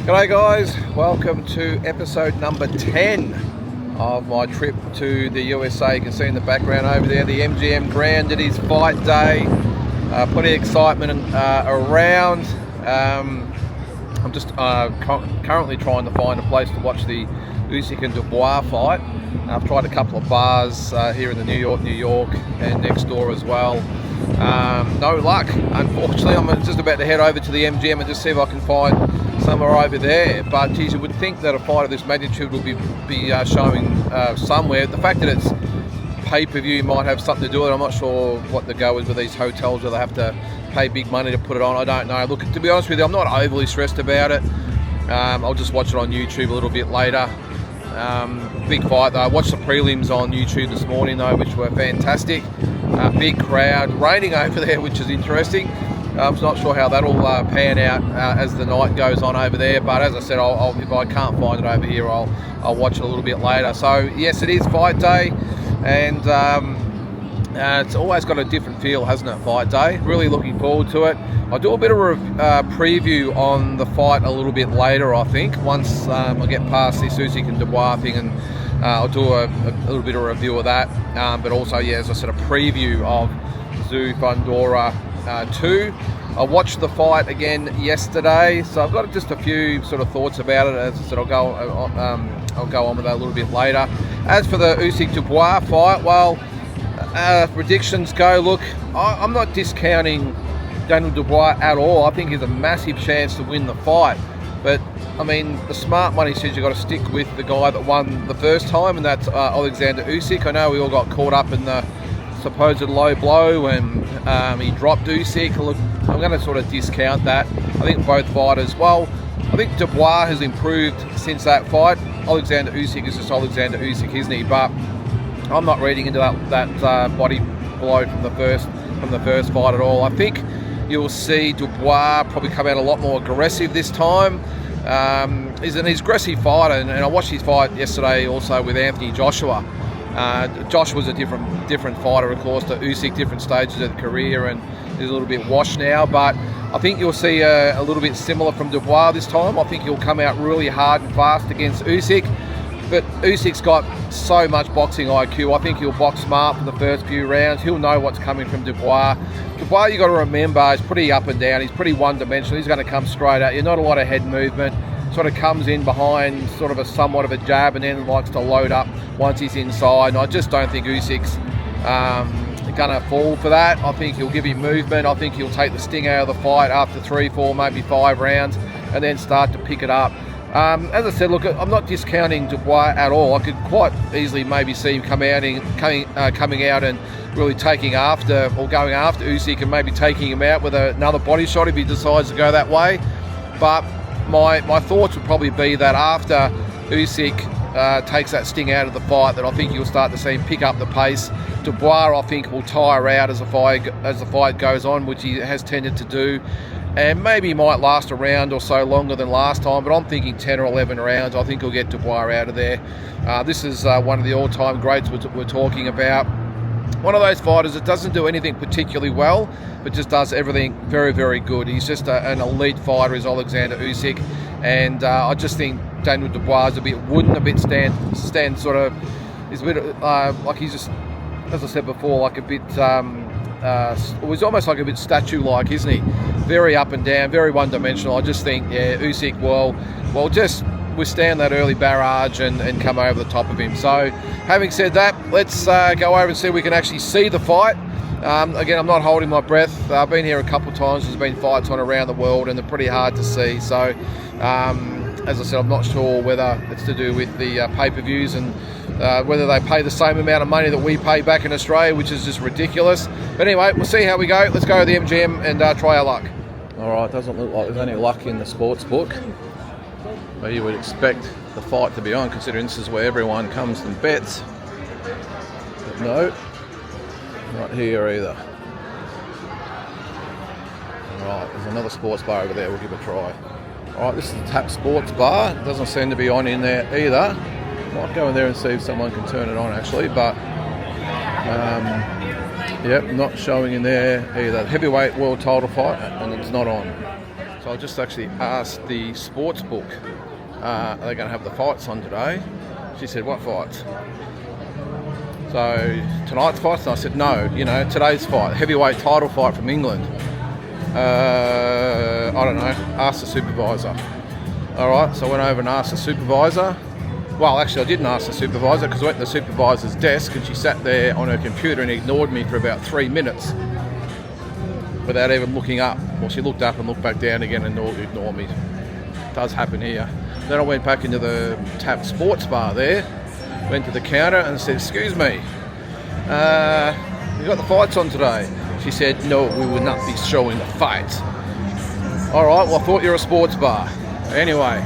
G'day guys, welcome to episode number 10 of my trip to the USA. You can see in the background over there the MGM Grand. It is fight day, plenty of excitement around. I'm just currently trying to find a place to watch the Usyk and Dubois fight. I've tried a couple of bars here in the New York and next door as well. No luck, unfortunately. I'm just about to head over to the MGM and just see if I can find somewhere over there. But geez, you would think that a fight of this magnitude will be showing somewhere. The fact that it's pay-per-view might have something to do with it. I'm not sure what the go is with these hotels where they have to pay big money to put it on. I don't know. Look, to be honest with you, I'm not overly stressed about it. I'll just watch it on YouTube a little bit later. Big fight though. I watched the prelims on YouTube this morning though, which were fantastic. Big crowd, raining over there, which is interesting. I'm not sure how that'll pan out as the night goes on over there, but as I said, if I can't find it over here, I'll watch it a little bit later. So yes, it is fight day, and it's always got a different feel, hasn't it, fight day? Really looking forward to it. I'll do a bit of a preview on the fight a little bit later, I think, once I get past this Usyk and Dubois thing, and I'll do a little bit of a review of that, but also, yeah, as I said, a preview of Tszyu-Fundora 2. I watched the fight again yesterday, so I've got just a few sort of thoughts about it. As I said, I'll go on with that a little bit later. As for the Usyk Dubois fight, well, predictions go. Look, I'm not discounting Daniel Dubois at all. I think he's a massive chance to win the fight. But I mean, the smart money says you've got to stick with the guy that won the first time, and that's Alexander Usyk. I know we all got caught up in the supposed low blow and he dropped Usyk. Look, I'm going to sort of discount that. I think both fighters, well, I think Dubois has improved since that fight. Alexander Usyk is just Alexander Usyk, isn't he? But I'm not reading into that body blow from the first fight at all. I think you'll see Dubois probably come out a lot more aggressive this time. He's an aggressive fighter, and I watched his fight yesterday also with Anthony Joshua. Josh was a different fighter, of course, to Usyk, different stages of the career, and he's a little bit washed now. But I think you'll see a little bit similar from Dubois this time. I think he'll come out really hard and fast against Usyk. But Usyk's got so much boxing IQ. I think he'll box smart for the first few rounds. He'll know what's coming from Dubois. Dubois, you got to remember, is pretty up and down. He's pretty one-dimensional. He's going to come straight at you. Not a lot of head movement. Sort of comes in behind sort of somewhat of a jab, and then likes to load up once he's inside. And I just don't think Usyk's going to fall for that. I think he'll give him movement. I think he'll take the sting out of the fight after 3, 4, maybe 5 rounds, and then start to pick it up. As I said, look, I'm not discounting Dubois at all. I could quite easily maybe see him coming out and really taking after, or going after Usyk, and maybe taking him out with another body shot if he decides to go that way. But my thoughts would probably be that after Usyk takes that sting out of the fight, that I think you'll start to see him pick up the pace. Dubois, I think, will tire out as the fight goes on, which he has tended to do. And maybe he might last a round or so longer than last time, but I'm thinking 10 or 11 rounds. I think he'll get Dubois out of there. This is one of the all-time greats we're talking about. One of those fighters that doesn't do anything particularly well, but just does everything very, very good. He's just an elite fighter, is Alexander Usyk. And I just think Daniel Dubois is a bit wooden, a bit stand sort of, he's a bit like he's just, as I said before, like a bit, he's almost like a bit statue-like, isn't he? Very up and down, very one-dimensional. I just think, yeah, Usyk will just withstand that early barrage and come over the top of him. So, having said that, let's go over and see if we can actually see the fight. Again, I'm not holding my breath. I've been here a couple of times. There's been fights on around the world, and they're pretty hard to see. So, as I said, I'm not sure whether it's to do with the pay-per-views and whether they pay the same amount of money that we pay back in Australia, which is just ridiculous. But anyway, we'll see how we go. Let's go to the MGM and try our luck. All right, doesn't look like there's any luck in the sports book. But you would expect the fight to be on, considering this is where everyone comes and bets. But no, not here either. All right, there's another sports bar over there. We'll give it a try. All right, this is the Tap Sports Bar. Doesn't seem to be on in there either. Might go in there and see if someone can turn it on actually, but yep, not showing in there either. Heavyweight world title fight, and it's not on. So I just actually asked the sports book, are they going to have the fights on today? She said, what fights? So, tonight's fights? And I said, no, today's fight, heavyweight title fight from England. I don't know, ask the supervisor. Alright, so I went over and asked the supervisor. Well, actually, I didn't ask the supervisor because I went to the supervisor's desk and she sat there on her computer and ignored me for about 3 minutes without even looking up. Well, she looked up and looked back down again and ignored me. It does happen here. Then I went back into the Tap Sports Bar there, went to the counter and said, excuse me, you got the fights on today? She said, no, we will not be showing the fights. Alright, well, I thought you were a sports bar. Anyway,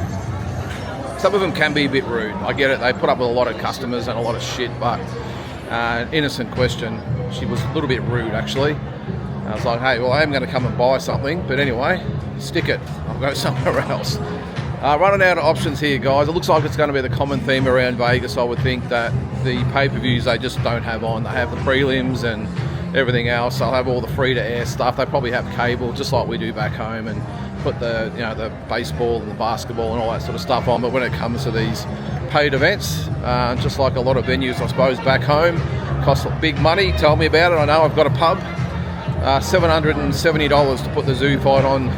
some of them can be a bit rude. I get it, they put up with a lot of customers and a lot of shit, but innocent question. She was a little bit rude, actually. I was like, hey, well, I am going to come and buy something, but anyway, stick it. I'll go somewhere else. Running out of options here, guys. It looks like it's going to be the common theme around Vegas. I would think that the pay-per-views they just don't have on. They have the prelims and everything else. They'll have all the free-to-air stuff. They probably have cable, just like we do back home, and put the the baseball and the basketball and all that sort of stuff on. But when it comes to these paid events, just like a lot of venues, I suppose, back home, cost big money. Tell me about it. I know I've got a pub. $770 to put the zoo fight on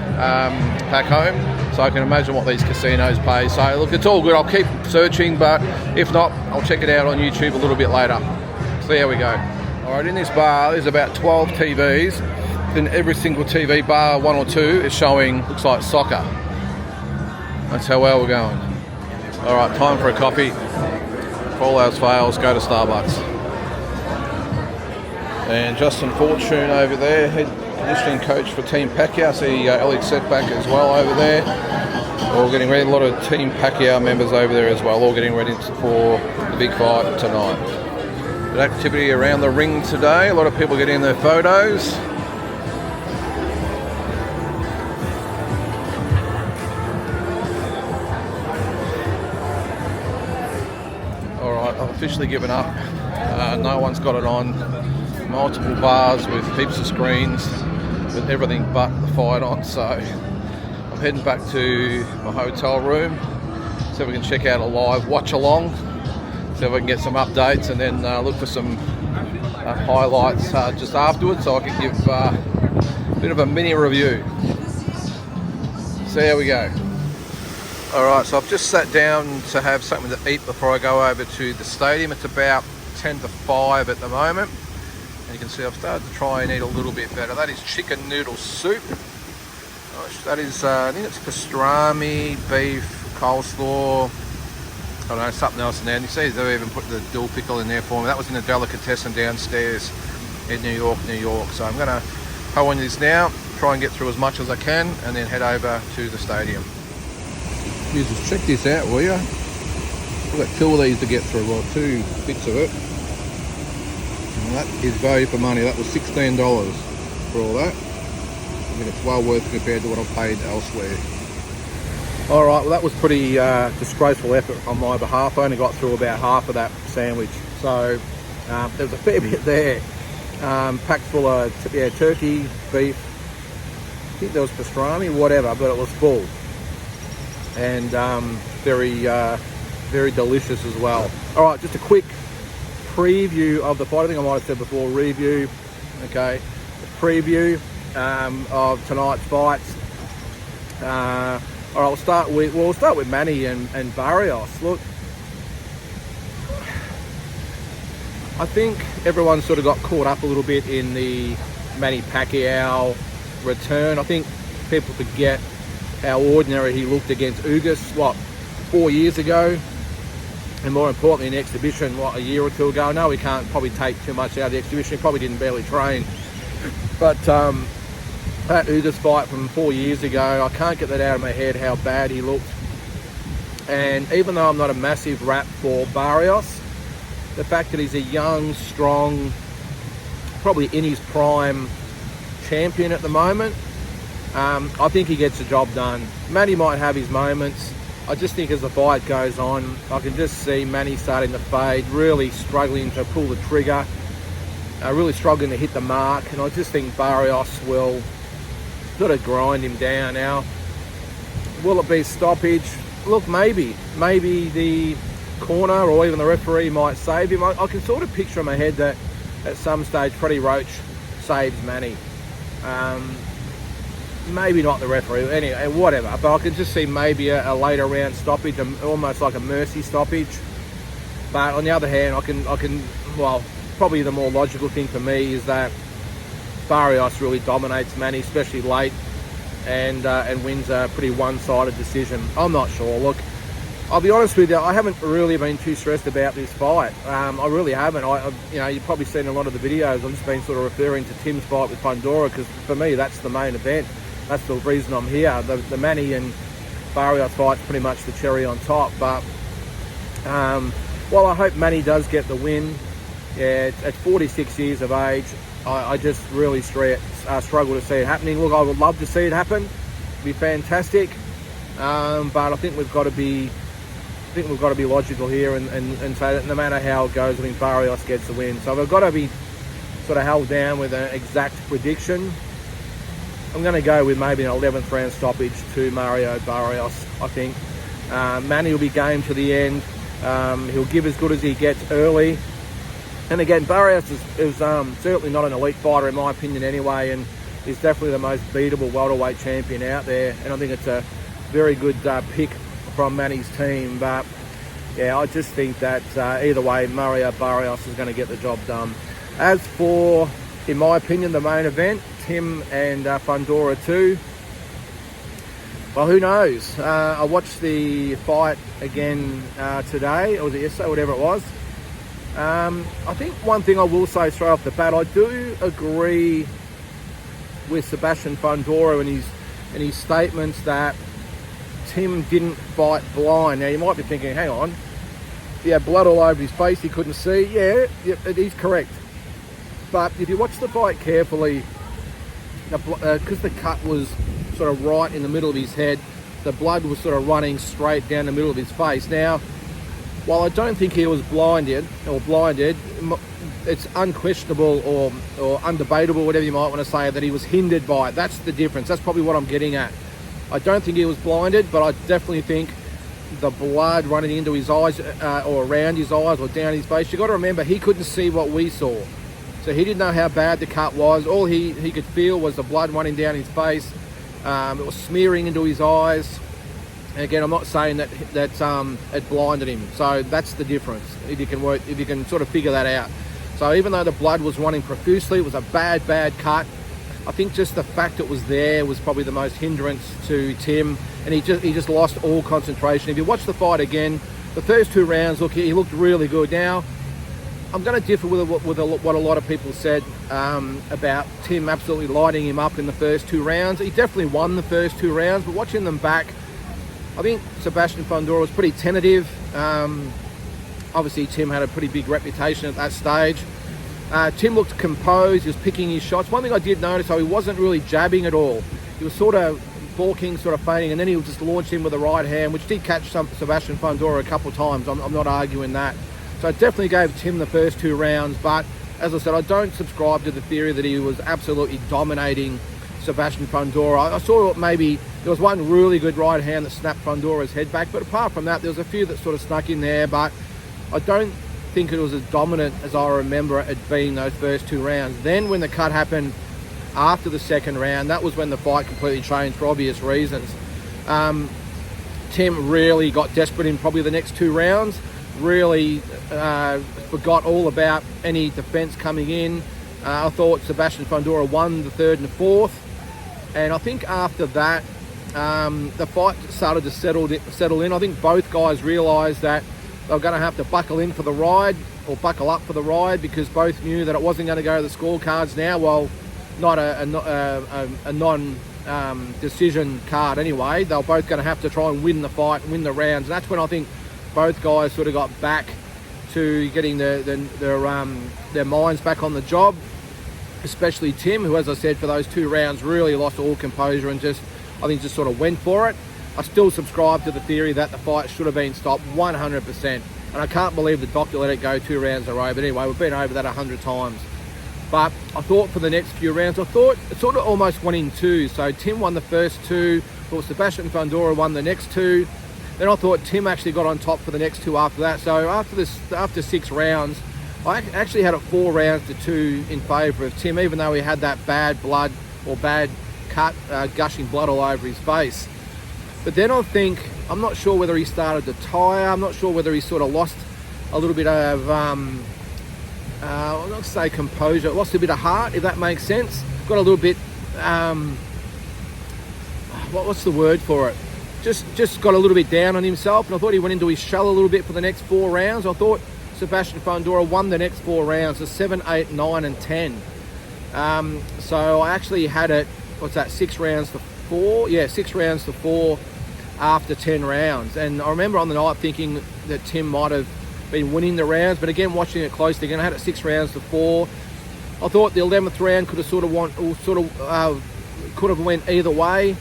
back home, so I can imagine what these casinos pay. So look, it's all good. I'll keep searching, but if not, I'll check it out on YouTube a little bit later. So there we go. Alright, in this bar there's about 12 TVs. In every single TV, bar 1 or 2, is showing, looks like soccer. That's how well we're going. Alright, time for a coffee. If all else fails, go to Starbucks. And Justin Fortune over there, head conditioning coach for Team Pacquiao. See Alex Setback as well over there. All getting ready. A lot of Team Pacquiao members over there as well, all getting ready for the big fight tonight. Good activity around the ring today. A lot of people getting their photos. Alright, I've officially given up. No one's got it on. Multiple bars with heaps of screens with everything but the fight on, so I'm heading back to my hotel room so we can check out a live watch along, so we can get some updates and then look for some highlights just afterwards, so I can give a bit of a mini review. So there we go. Alright, so I've just sat down to have something to eat before I go over to the stadium. It's about 10 to 5 at the moment. You can see I've started to try and eat a little bit better. That is chicken noodle soup. That is, I think it's pastrami, beef, coleslaw, I don't know, something else in there. And you see they've even put the dill pickle in there for me. That was in a delicatessen downstairs in New York. So I'm going to go on this now, try and get through as much as I can, and then head over to the stadium. Just check this out, will you? We've got 2 of these to get through, well, 2 bits of it. And that is value for money. That was $16 for all that. I think it's well worth compared to what I've paid elsewhere. Alright, well that was pretty disgraceful effort on my behalf. I only got through about half of that sandwich. So there was a fair bit there. Packed full of turkey, beef. I think there was pastrami, whatever, but it was full. And very delicious as well. Alright, just a quick preview of the fight. I think I might have said before, review. Okay, preview of tonight's fights. Alright, we'll start with Manny and Barrios. Look, I think everyone sort of got caught up a little bit in the Manny Pacquiao return. I think people forget how ordinary he looked against Ugas, 4 years ago, and more importantly in the exhibition, a year or 2 ago. I know we can't probably take too much out of the exhibition, he probably didn't barely train, but that Ugas fight from 4 years ago, I can't get that out of my head how bad he looked. And even though I'm not a massive rap for Barrios, the fact that he's a young, strong, probably in his prime champion at the moment, I think he gets the job done. Manny might have his moments. I just think as the fight goes on, I can just see Manny starting to fade, really struggling to pull the trigger, really struggling to hit the mark, and I just think Barrios will sort of grind him down. Now, will it be stoppage? Look, maybe the corner or even the referee might save him. I can sort of picture in my head that at some stage Freddie Roach saves Manny. Maybe not the referee, anyway, whatever. But I could just see maybe a later round stoppage, almost like a mercy stoppage. But on the other hand, I can. Well, probably the more logical thing for me is that Barrios really dominates Manny, especially late, and wins a pretty one-sided decision. I'm not sure. Look, I'll be honest with you, I haven't really been too stressed about this fight. I really haven't. You've probably seen a lot of the videos. I've just been sort of referring to Tim's fight with Fundora because for me that's the main event. That's the reason I'm here. The Manny and Barrios fight's pretty much the cherry on top. But while I hope Manny does get the win, yeah, at 46 years of age, I just really struggle to see it happening. Look, I would love to see it happen. It'd be fantastic. But I think we've got to be logical here and say that no matter how it goes, I think Barrios gets the win. So we've got to be sort of held down with an exact prediction. I'm going to go with maybe an 11th round stoppage to Mario Barrios, I think. Manny will be game to the end. He'll give as good as he gets early. And again, Barrios is certainly not an elite fighter in my opinion anyway, and he's definitely the most beatable welterweight champion out there. And I think it's a very good pick from Manny's team. But yeah, I just think that either way, Mario Barrios is going to get the job done. As for, in my opinion, the main event, Tim and Fundora 2. Well, who knows? I watched the fight again today, or was it yesterday, whatever it was. I think one thing I will say straight off the bat, I do agree with Sebastian Fundora and his statements that Tim didn't fight blind. Now, you might be thinking, hang on, he had blood all over his face, he couldn't see. Yeah, it is correct. But if you watch the fight carefully, because the cut was sort of right in the middle of his head, the blood was sort of running straight down the middle of his face. Now, while I don't think he was blinded, it's unquestionable or undebatable, whatever you might want to say, that he was hindered by it. That's the difference. That's probably what I'm getting at. I don't think he was blinded, but I definitely think the blood running into his eyes or around his eyes or down his face, you've got to remember, he couldn't see what we saw. So he didn't know how bad the cut was. All he could feel was the blood running down his face. It was smearing into his eyes. And again, I'm not saying that it blinded him. So that's the difference. If you can sort of figure that out. So even though the blood was running profusely, it was a bad cut. I think just the fact it was there was probably the most hindrance to Tim, and he just lost all concentration. If you watch the fight again, the first 2 rounds, look, he looked really good. Now, I'm going to differ with what a lot of people said about Tim absolutely lighting him up in the first 2 rounds. He definitely won the first 2 rounds, but watching them back, I think Sebastian Fundora was pretty tentative. Obviously, Tim had a pretty big reputation at that stage. Tim looked composed. He was picking his shots. One thing I did notice, though, he wasn't really jabbing at all. He was sort of balking, sort of feinting, and then he would just launch in with the right hand, which did catch Sebastian Fundora a couple of times. I'm not arguing that. So I definitely gave Tim the first 2 rounds, but as I said, I don't subscribe to the theory that he was absolutely dominating Sebastian Fundora. I saw maybe there was one really good right hand that snapped Fundora's head back, but apart from that, there was a few that sort of snuck in there, but I don't think it was as dominant as I remember it being those first 2 rounds. Then when the cut happened after the second round, that was when the fight completely changed for obvious reasons. Tim really got desperate in probably the next 2 rounds, really forgot all about any defense coming in. I thought Sebastian Fundora won the 3rd and 4th, and I think after that the fight started to settle in. I think both guys realised that they were going to have to buckle in for the ride, or buckle up for the ride, because both knew that it wasn't going to go to the scorecards now. Well, not a non-decision card anyway. They were both going to have to try and win the fight and win the rounds. And that's when I think both guys sort of got back to getting their minds back on the job, especially Tim, who, as I said, for those 2 rounds really lost all composure and just sort of went for it. I still subscribe to the theory that the fight should have been stopped 100%. And I can't believe the doctor let it go 2 rounds in a row. But anyway, we've been over that 100 times. But I thought for the next few rounds, I thought it sort of almost went in 2. So Tim won the first 2, thought Tszyu-Fundora won the next two. Then I thought Tim actually got on top for the next two after that. So after 6 rounds, I actually had it 4 rounds to 2 in favour of Tim, even though he had that bad blood or bad cut, gushing blood all over his face. But then I'm not sure whether he started to tire. I'm not sure whether he sort of lost a little bit of, I'll not say composure, lost a bit of heart, if that makes sense. Got a little bit, what's the word for it? Just got a little bit down on himself, and I thought he went into his shell a little bit for the next 4 rounds. I thought Tszyu-Fundora won the next 4 rounds, the 7, 8, 9 and 10. So I actually had it, 6 rounds to 4? Yeah, 6 rounds to 4 after 10 rounds. And I remember on the night thinking that Tim might have been winning the rounds, but again, watching it closely again, I had it 6 rounds to 4. I thought the 11th round could have could have went either way.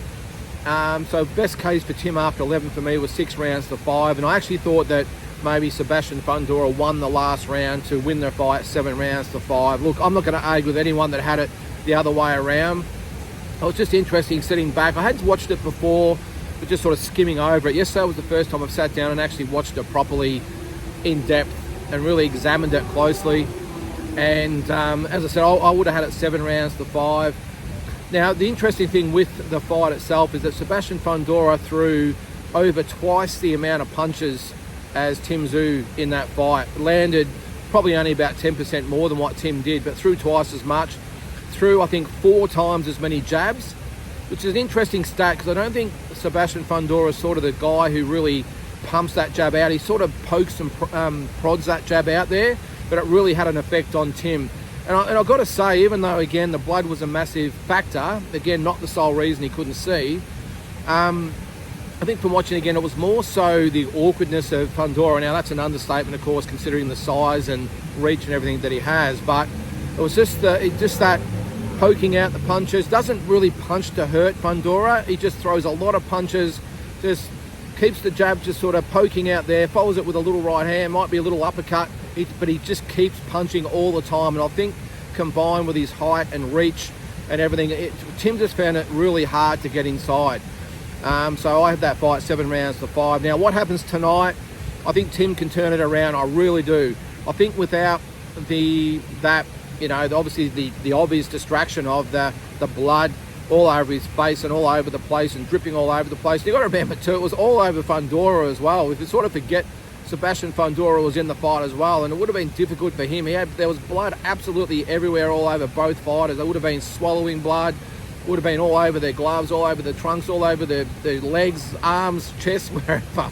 So best case for Tim after 11 for me was 6 rounds to 5, and I actually thought that maybe Tszyu-Fundora won the last round to win the fight 7 rounds to 5. Look, I'm not going to argue with anyone that had it the other way around. It was just interesting sitting back. I hadn't watched it before, but just sort of skimming over it. Yesterday was the first time I've sat down and actually watched it properly in depth and really examined it closely. And as I said, I would have had it 7 rounds to 5. Now, the interesting thing with the fight itself is that Tszyu-Fundora threw over twice the amount of punches as Tim Tszyu in that fight. Landed probably only about 10% more than what Tim did, but threw twice as much. Threw, I think, 4 times as many jabs, which is an interesting stat because I don't think Tszyu-Fundora is sort of the guy who really pumps that jab out. He sort of pokes and prods that jab out there, but it really had an effect on Tim. And I've got to say, even though, again, the blood was a massive factor, again, not the sole reason he couldn't see, I think from watching again, it was more so the awkwardness of Fundora. Now, that's an understatement, of course, considering the size and reach and everything that he has, but it was just that poking out the punches. Doesn't really punch to hurt Fundora. He just throws a lot of punches, just keeps the jab just sort of poking out there, follows it with a little right hand, might be a little uppercut, but he just keeps punching all the time. And I think combined with his height and reach and everything, Tim just found it really hard to get inside. So I had that fight 7 rounds to 5. Now, what happens tonight? I think Tim can turn it around. I really do. I think without obviously the obvious distraction of the blood all over his face and all over the place and dripping all over the place. You've got to remember too, it was all over Fundora as well. If you sort of forget, Tszyu-Fundora was in the fight as well, and it would have been difficult for him. There was blood absolutely everywhere all over both fighters. They would have been swallowing blood, would have been all over their gloves, all over the trunks, all over their legs, arms, chest, wherever.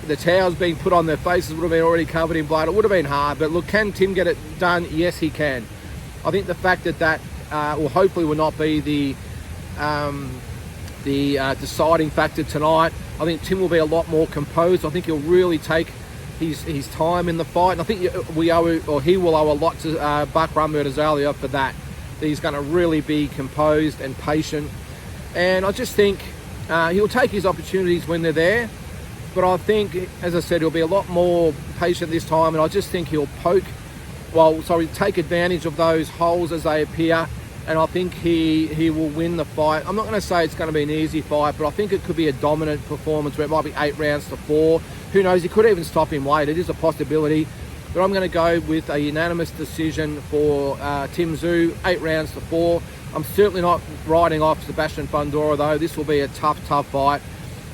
The towels being put on their faces would have been already covered in blood. It would have been hard, but look, can Tim get it done? Yes, he can. I think the fact that hopefully will not be the deciding factor tonight. I think Tim will be a lot more composed. I think he'll really take his time in the fight. And I think he will owe a lot to Bakram Murtazalia for that. He's going to really be composed and patient. And I just think he'll take his opportunities when they're there. But I think, as I said, he'll be a lot more patient this time. And I just think he'll take advantage of those holes as they appear. And I think he will win the fight. I'm not going to say it's going to be an easy fight, but I think it could be a dominant performance where it might be 8 rounds to 4. Who knows? He could even stop him late. It is a possibility. But I'm going to go with a unanimous decision for Tim Tszyu, 8 rounds to 4. I'm certainly not riding off Tszyu-Fundora, though. This will be a tough fight.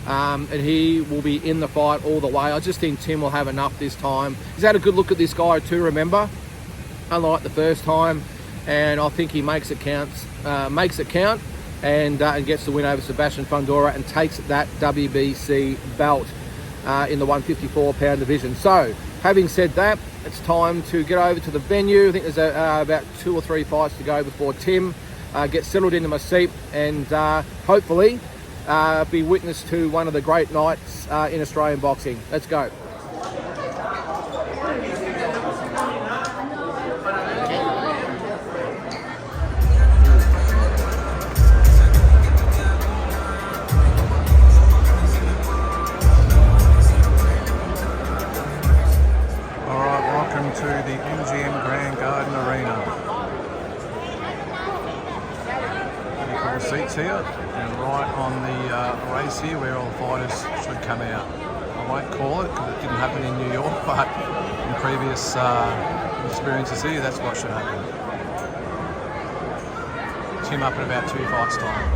And he will be in the fight all the way. I just think Tim will have enough this time. He's had a good look at this guy too, remember? Unlike the first time. And I think he makes it count, and gets the win over Tszyu-Fundora and takes that WBC belt in the 154-pound division. So, having said that, it's time to get over to the venue. I think there's about 2 or 3 fights to go before Tim gets settled into my seat and hopefully be witness to one of the great nights in Australian boxing. Let's go. To the MGM Grand Garden Arena. Pretty cool seats here, and right on should come out. I won't call it because it didn't happen in New York, but in previous experiences here, that's what should happen. Team up in about 2 fights time.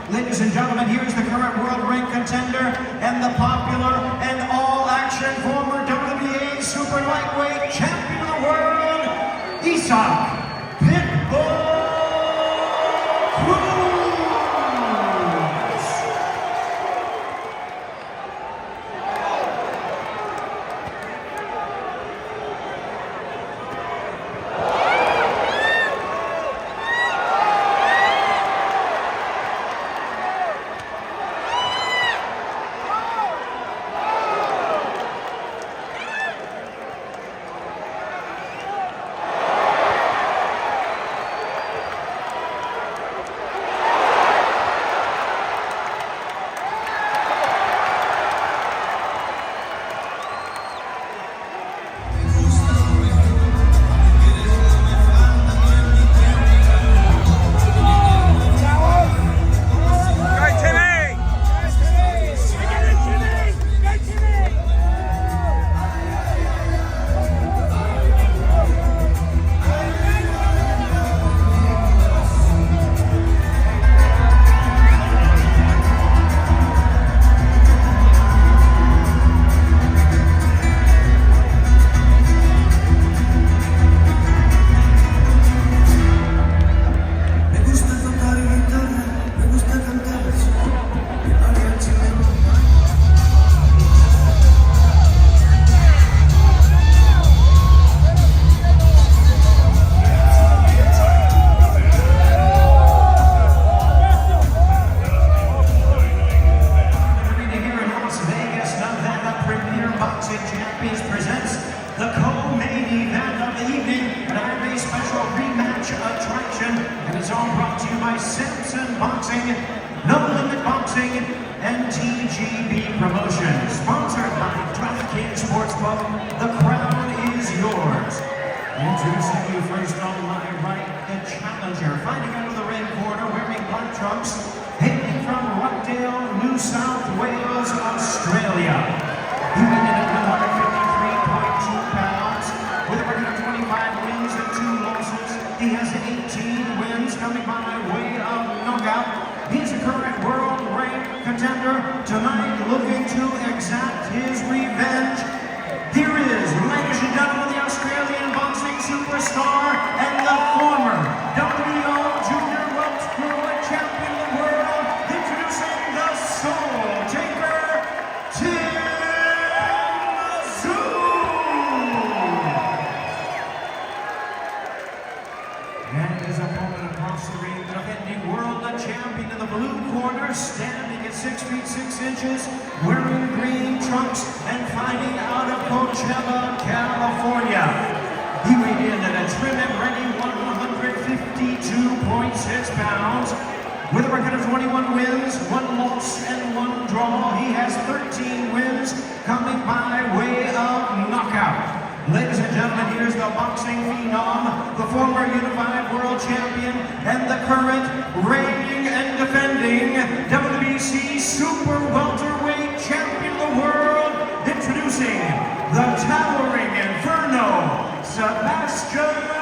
Ladies and gentlemen, here's the current world rank contender and the popular and all-action former WBA super lightweight champion of the world, Tszyu-Fundora. No Limit Boxing and TGB Promotions. Sponsored by DraftKings Sportsbook, the crown is yours. Introducing you first on my right, the challenger, fighting out of the red corner, wearing black trunks, hailing from Rockdale, New South Wales, Australia. He weighed in at 153.2 pounds, with a record of 25 wins and 2 losses. He has 18 wins coming by way of knockout. He's a current world ranked contender, tonight looking to exact his revenge. Here is, ladies and gentlemen, the Australian boxing superstar and the former WBO Junior Welterweight Champion of the world, introducing the Soul Taker, Tszyu. And his opponent across the ring, defending world champion in the blue corner, standing at 6 feet 6 inches, wearing green trunks and fighting out of Coachella, California. He weighed in at a trim and ready 152.6 pounds, with a record of 21 wins, 1 loss, and 1 draw. He has 13 wins coming by way of knockout. Ladies and gentlemen, here's the boxing phenom, the former unified world champion, and the current reigning and defending WBC super welterweight champion of the world, introducing the towering Inferno, Tszyu-Fundora.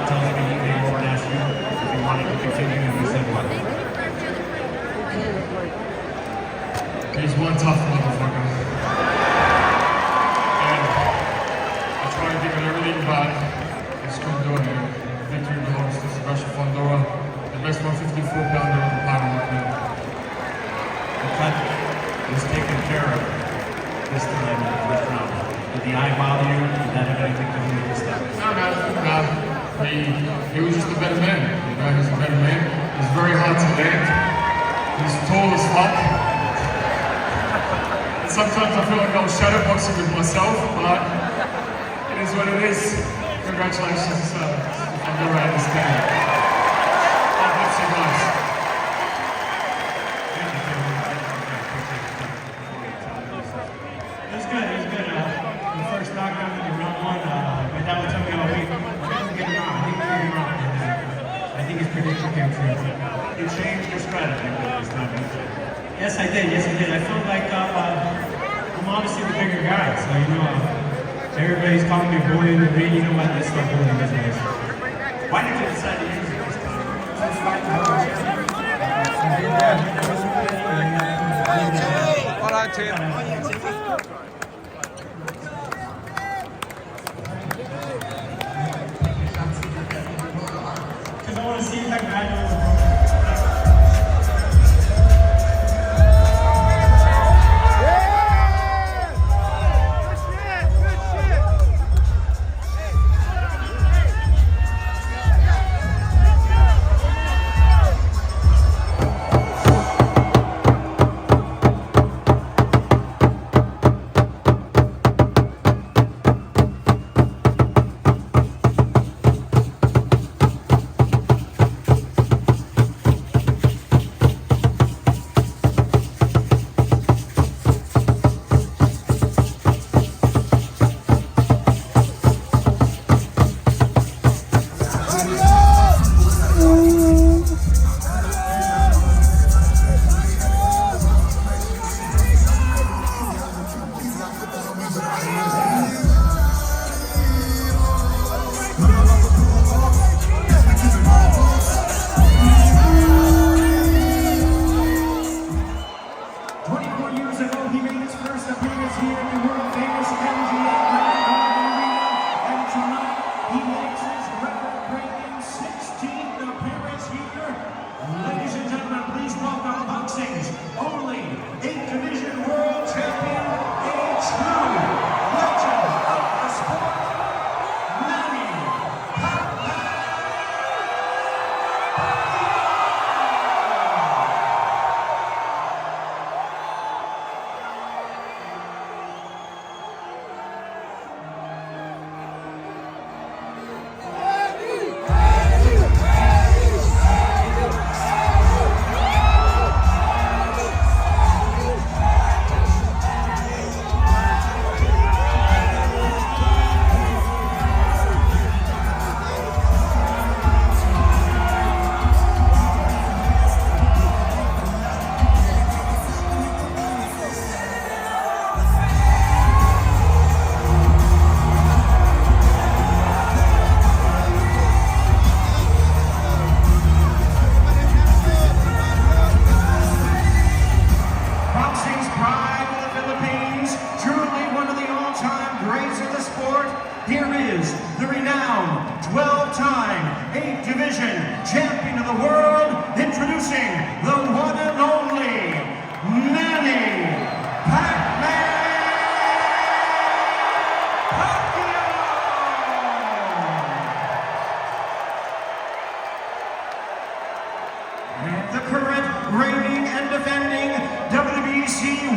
tells me they won't ask you if you wanted to continue, and you said what? He's one tough motherfucker. And I try to give it everything back. It's come doing it. Victory belongs to Tszyu-Fundora, the best 154-pounder of the planet right now. The cut was taken care of this time in the first round. Did the eye bother you? Did that have anything to do with this stuff? No. He was just a better man. You know, he's a better man. He's very hard to land. He's tall as fuck. And sometimes I feel like I'm shadowboxing with myself, but it is what it is. Congratulations, Tszyu-Fundora, I understand. God bless you guys. It was good. The first knockdown in round one, my dad would tell me all week, we're going to get him out. I think his prediction came true. You changed your strategy with this time. Yes, I did. I felt like I'm obviously the bigger guy, so everybody's calling me bully in the ring. You know what? Let's start bullying these guys. Why did you decide to use it this time? Well done, Tim. Because I want to see if I can handle it.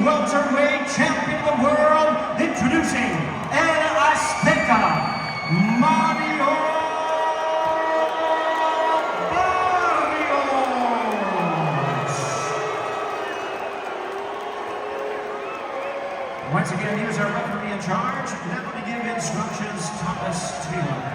welterweight champion of the world, introducing El Azteca, Barrios. Once again, here's our referee in charge. Now to give instructions, Thomas Taylor.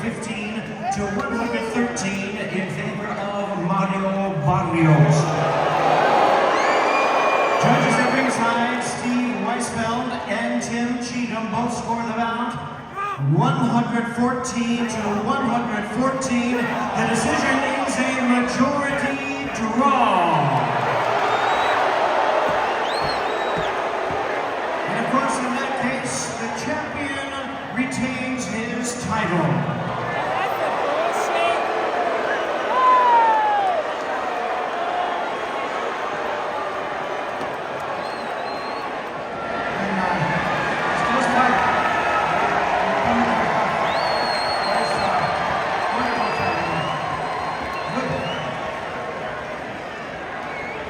115 to 113 in favor of Mario Barrios. Judges at ringside, Steve Weisfeld and Tim Cheatham both score the bout. 114 to 114. The decision is a majority draw. And of course, in that case, the champion retains his title.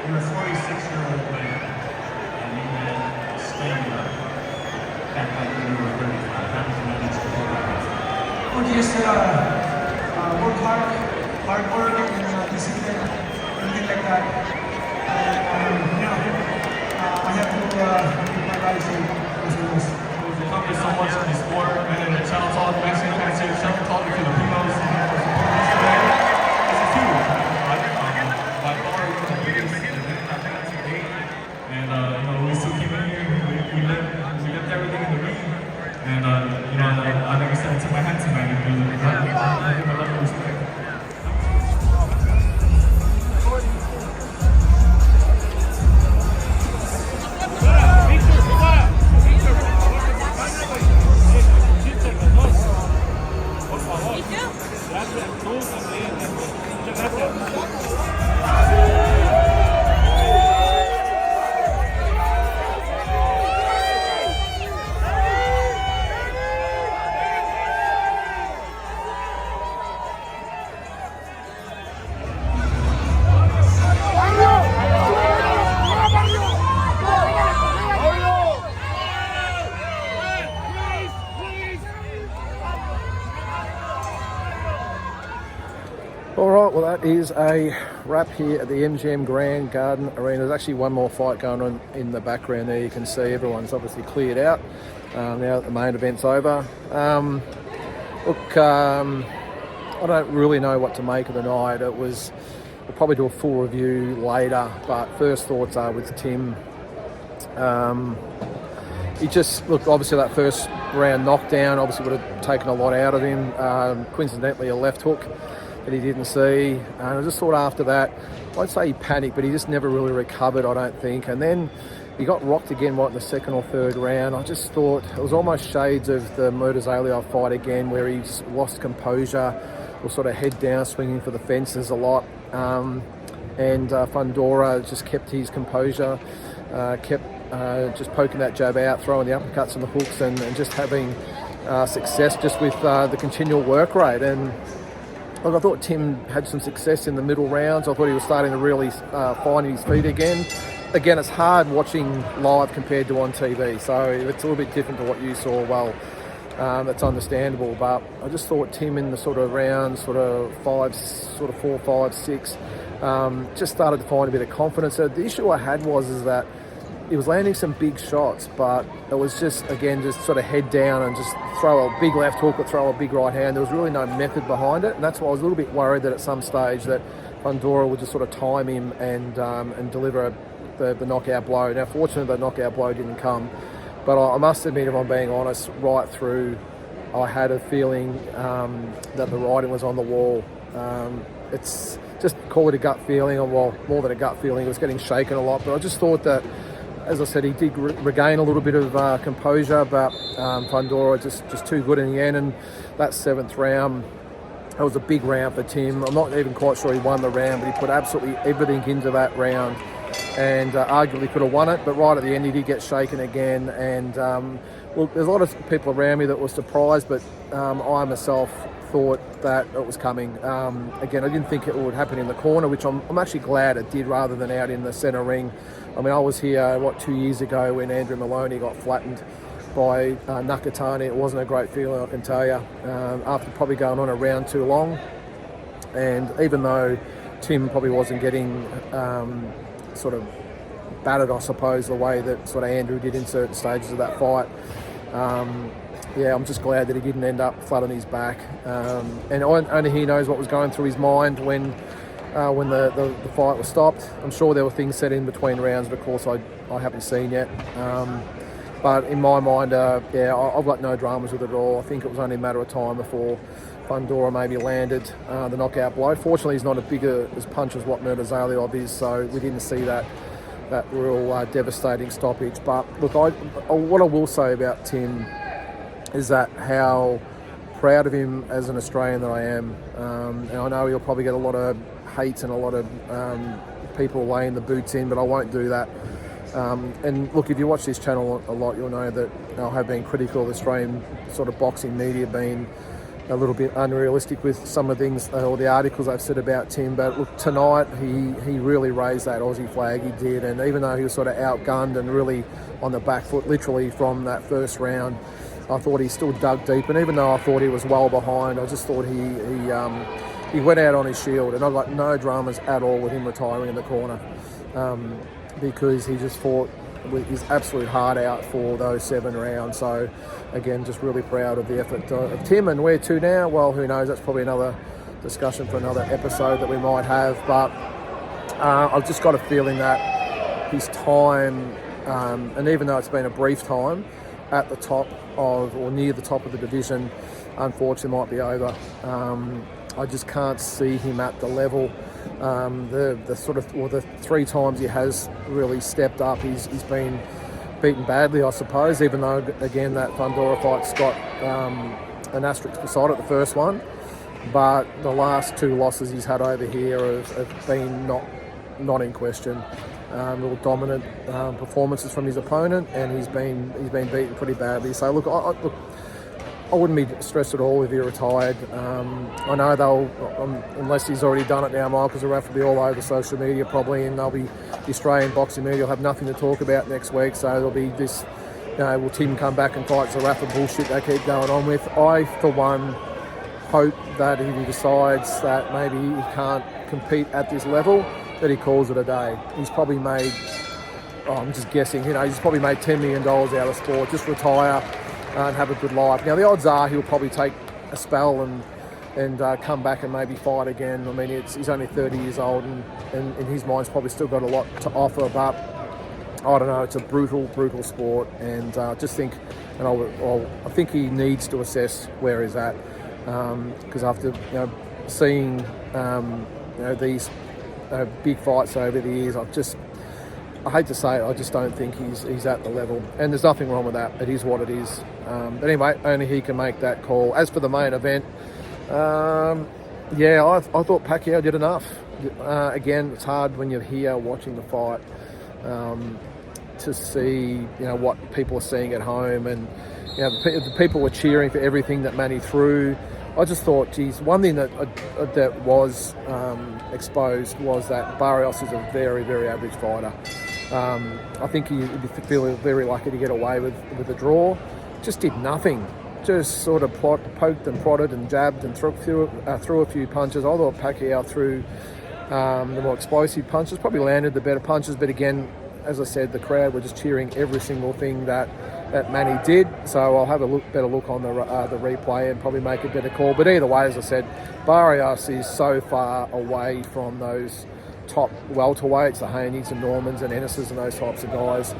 You're a 46-year-old man, and you had staying up back when you were 35. How did you manage to do that? Well, just work hard work, and discipline, everything like that. And I have to keep my life safe as well. You've accomplished so much in the sport, and shout out to all the Mexican fans here, shout out to all the Filipinos for supporting us today. This is huge. By far, it's the biggest event I've had to date, and we still keep it here. We left everything in the ring, and like I said, I took my hat tonight, and I give a lot of respect. All right, well that is a wrap here at the MGM Grand Garden Arena. There's actually one more fight going on in the background there. You can see everyone's obviously cleared out now that the main event's over. Look, I don't really know what to make of the night. We'll probably do a full review later, but first thoughts are with Tim. He just, look, obviously that first round knockdown obviously would have taken a lot out of him. Coincidentally, a left hook that he didn't see. And I just thought after that, I'd say he panicked, but he just never really recovered, I don't think. And then he got rocked again right in the second or third round. I just thought it was almost shades of the Murtazaliev fight again, where he's lost composure, was sort of head down, swinging for the fences a lot. And Fundora just kept his composure, kept just poking that jab out, throwing the uppercuts and the hooks, and just having success just with the continual work rate. And look, I thought Tim had some success in the middle rounds. I thought he was starting to really find his feet again. Again, it's hard watching live compared to on TV, so it's a little bit different to what you saw. Well, that's understandable, but I just thought Tim in the sort of rounds, sort of 4, 5, 6, just started to find a bit of confidence. So the issue I had is that he was landing some big shots, but it was just, again, just sort of head down and just throw a big left hook or throw a big right hand. There was really no method behind it, and that's why I was a little bit worried that at some stage that Fundora would just sort of time him and deliver the knockout blow. Now, fortunately, the knockout blow didn't come, but I must admit, if I'm being honest, right through, I had a feeling that the writing was on the wall. It's just, call it a gut feeling, or well, more than a gut feeling. It was getting shaken a lot, but I just thought that, as I said, he did regain a little bit of composure, but Fundora just too good in the end. And that 7th round, that was a big round for Tim. I'm not even quite sure he won the round, but he put absolutely everything into that round, and arguably could have won it. But right at the end, he did get shaken again. And well, there's a lot of people around me that were surprised, but I myself thought that it was coming. Again, I didn't think it would happen in the corner, which I'm actually glad it did, rather than out in the centre ring. I mean, I was here, 2 years ago when Andrew Maloney got flattened by Nakatani. It wasn't a great feeling, I can tell you, after probably going on a round too long. And even though Tim probably wasn't getting sort of battered, I suppose, the way that sort of Andrew did in certain stages of that fight, I'm just glad that he didn't end up flat on his back. And only he knows what was going through his mind when the fight was stopped. I'm sure there were things said in between rounds, but of course I haven't seen yet. But in my mind, I've got no dramas with it at all. I think it was only a matter of time before Fundora maybe landed the knockout blow. Fortunately, he's not as big a punch as what Murtazalyov is, so we didn't see that real devastating stoppage. But look, what I will say about Tim is that how proud of him as an Australian that I am. And I know he'll probably get a lot of hate and a lot of people laying the boots in, but I won't do that. And look, if you watch this channel a lot, you'll know that I have been critical of Australian sort of boxing media being a little bit unrealistic with some of the things or the articles I've said about Tim. But look, tonight he really raised that Aussie flag, he did. And even though he was sort of outgunned and really on the back foot literally from that first round, I thought he still dug deep. And even though I thought he was well behind, I just thought he went out on his shield. And I've got no dramas at all with him retiring in the corner. Because he just fought with his absolute heart out for those 7 rounds. So, again, just really proud of the effort of Tim. And where to now? Well, who knows? That's probably another discussion for another episode that we might have. But I've just got a feeling that his time, and even though it's been a brief time, at the top of, or near the top of the division, unfortunately might be over. I just can't see him at the level. The 3 times he has really stepped up, he's been beaten badly, I suppose, even though, again, that Fundora fight's got an asterisk beside it, the first one. But the last 2 losses he's had over here have been not in question. Real dominant performances from his opponent, and he's been beaten pretty badly. So look, I wouldn't be stressed at all if he retired. I know they'll, unless he's already done it now, Michael Zaraf will be all over social media probably, and the Australian boxing media will have nothing to talk about next week. So there'll be this, will Tim come back and fight Zaraf bullshit they keep going on with? I, for one, hope that if he decides that maybe he can't compete at this level, that he calls it a day. He's probably made, I'm just guessing, he's probably made $10 million out of sport. Just retire and have a good life. Now, the odds are he'll probably take a spell and come back and maybe fight again. I mean, he's only 30 years old, and in his mind's probably still got a lot to offer, but I don't know, it's a brutal sport, and just think, and I think he needs to assess where he's at, because after seeing these big fights over the years, I hate to say it, I just don't think he's at the level, and there's nothing wrong with that. It is what it is. But anyway, only he can make that call. As for the main event, I thought Pacquiao did enough. Again, it's hard when you're here watching the fight to see what people are seeing at home, and the people were cheering for everything that Manny threw. I just thought, geez, one thing that was exposed was that Barrios is a very, very average fighter. I think he'd feel very lucky to get away with a draw. Just did nothing. Just sort of poked and prodded and jabbed and threw a few punches. I thought Pacquiao threw the more explosive punches, probably landed the better punches, but again, as I said, the crowd were just cheering every single thing that Manny did. So I'll have a better look on the replay and probably make a better call. But either way, as I said, Barrios is so far away from those top welterweights, the Haneys and Normans and Ennises and those types of guys,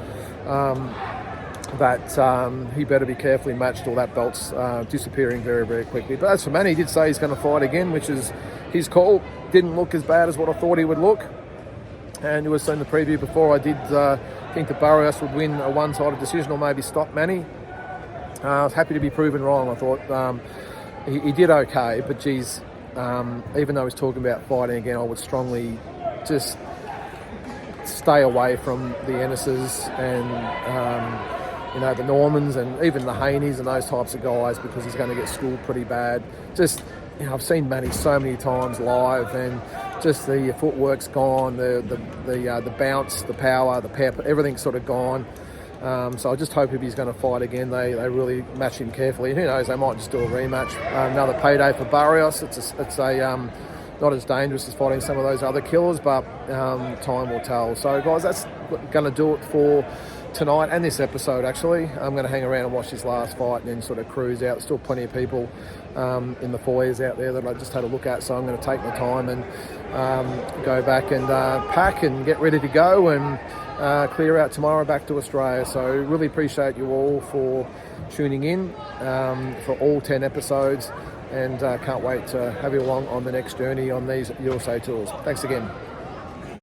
that he better be carefully matched, or that belt's disappearing very, very quickly. But as for Manny, he did say he's going to fight again, which is his call. Didn't look as bad as what I thought he would look. And you were saying the preview before, I did think that Barrios would win a one-sided decision or maybe stop Manny. I was happy to be proven wrong. I thought he did okay, but geez, even though he's talking about fighting again, I would strongly just stay away from the Ennises and the Normans and even the Haneys and those types of guys, because he's going to get schooled pretty bad. Just, I've seen Manny so many times live, and just the footwork's gone, the bounce, the power, the pep, everything's sort of gone. So I just hope if he's going to fight again, they really match him carefully. And who knows, they might just do a rematch. Another payday for Barrios. It's a not as dangerous as fighting some of those other killers, but time will tell. So guys, that's going to do it for tonight and this episode. Actually, I'm going to hang around and watch this last fight and then sort of cruise out. Still plenty of people in the foyers out there that I just had a look at, so I'm going to take my time and go back and pack and get ready to go and clear out tomorrow back to Australia. So really appreciate you all for tuning in for all 10 episodes, and can't wait to have you along on the next journey on these USA tours. Thanks again.